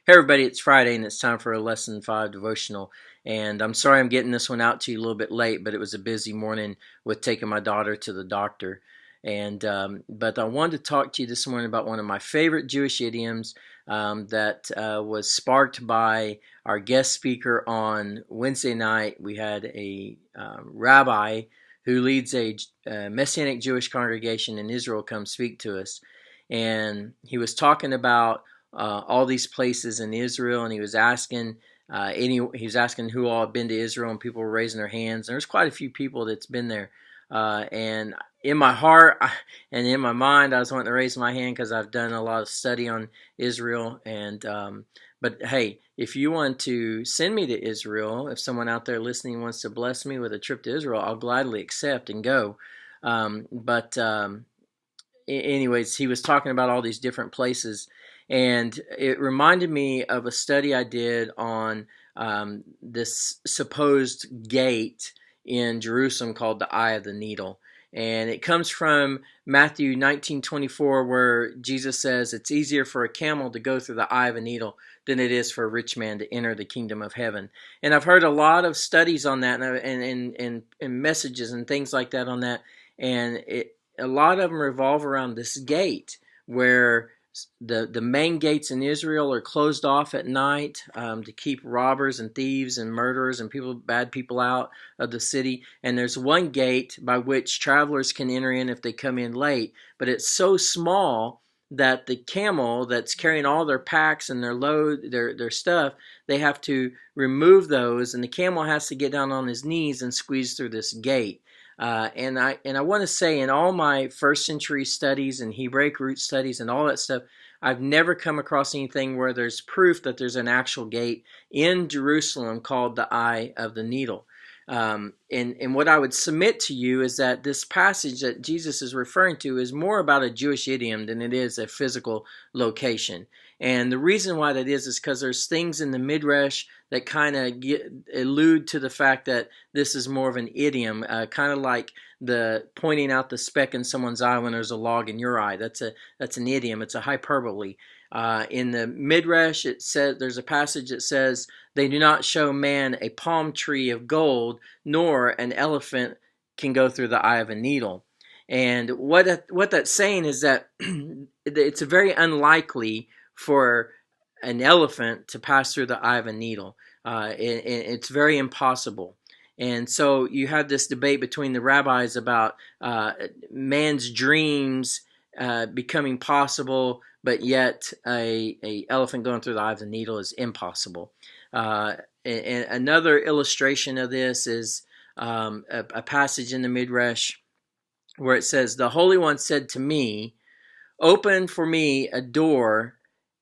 Hey everybody, it's Friday and it's time for a Lesson 5 devotional. And I'm sorry I'm getting this one out to you a little bit late, but it was a busy morning with taking my daughter to the doctor. But I wanted to talk to you this morning about one of my favorite Jewish idioms that was sparked by our guest speaker on Wednesday night. We had a rabbi who leads a Messianic Jewish congregation in Israel come speak to us. And he was talking about all these places in Israel, and he was asking who all had been to Israel, and people were raising their hands. And there's quite a few people that's been there, and in my heart and in my mind, I was wanting to raise my hand because I've done a lot of study on Israel. But hey, if you want to send me to Israel, if someone out there listening wants to bless me with a trip to Israel, I'll gladly accept and go. Anyways, he was talking about all these different places, and it reminded me of a study I did on this supposed gate in Jerusalem called the Eye of the Needle. And it comes from Matthew 19:24, where Jesus says it's easier for a camel to go through the eye of a needle than it is for a rich man to enter the kingdom of heaven. And I've heard a lot of studies on that and messages and things like that on that. And a lot of them revolve around this gate where the main gates in Israel are closed off at night to keep robbers and thieves and murderers and bad people out of the city. And there's one gate by which travelers can enter in if they come in late, but it's so small that the camel that's carrying all their packs and their load, their stuff, they have to remove those, and the camel has to get down on his knees and squeeze through this gate. And I want to say, in all my first century studies and Hebraic root studies and all that stuff, I've never come across anything where there's proof that there's an actual gate in Jerusalem called the Eye of the Needle. And what I would submit to you is that this passage that Jesus is referring to is more about a Jewish idiom than it is a physical location. And the reason why that is because there's things in the Midrash that kind of allude to the fact that this is more of an idiom, kind of like the pointing out the speck in someone's eye when there's a log in your eye. That's an idiom. It's a hyperbole. In the Midrash, it says there's a passage that says, "They do not show man a palm tree of gold, nor an elephant can go through the eye of a needle." And what that's saying is that it's very unlikely for an elephant to pass through the eye of a needle. It's very impossible. And so you have this debate between the rabbis about man's dreams becoming possible, but yet a elephant going through the eye of the needle is impossible. And another illustration of this is a passage in the Midrash where it says, "The Holy One said to me, 'Open for me a door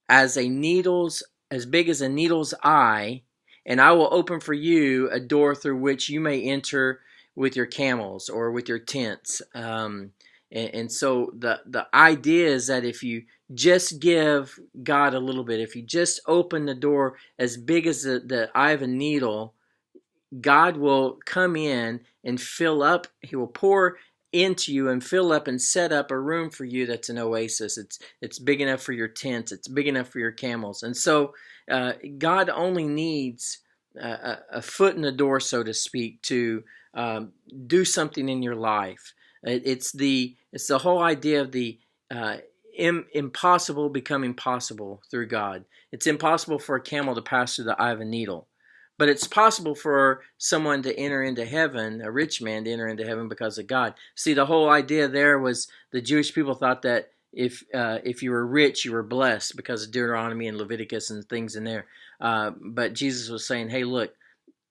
as big as a needle's eye, and I will open for you a door through which you may enter with your camels,'" or with your tents. And so the idea is that if you just give God a little bit, if you just open the door as big as the eye of a needle, God will come in and fill up. He will pour into you and fill up and set up a room for you that's an oasis. It's big enough for your tents. It's big enough for your camels. And so God only needs a foot in the door, so to speak, to do something in your life. It's the whole idea of the impossible becoming possible through God. It's impossible for a camel to pass through the eye of a needle, but it's possible for someone to enter into heaven, a rich man to enter into heaven because of God. See, the whole idea there was the Jewish people thought that if you were rich, you were blessed because of Deuteronomy and Leviticus and things in there. But Jesus was saying, hey, look,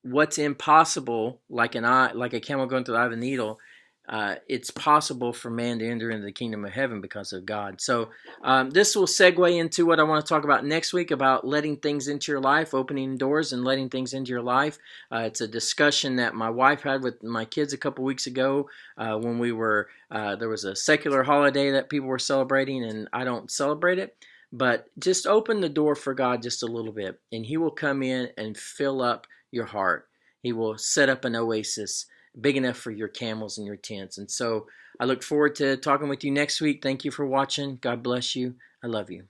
what's impossible, like a camel going through the eye of a needle, it's possible for man to enter into the kingdom of heaven because of God. So this will segue into what I want to talk about next week, about letting things into your life, opening doors and letting things into your life. It's a discussion that my wife had with my kids a couple weeks ago when there was a secular holiday that people were celebrating, and I don't celebrate it. But just open the door for God just a little bit, and He will come in and fill up your heart. He will set up an oasis big enough for your camels and your tents. And so I look forward to talking with you next week. Thank you for watching. God bless you. I love you.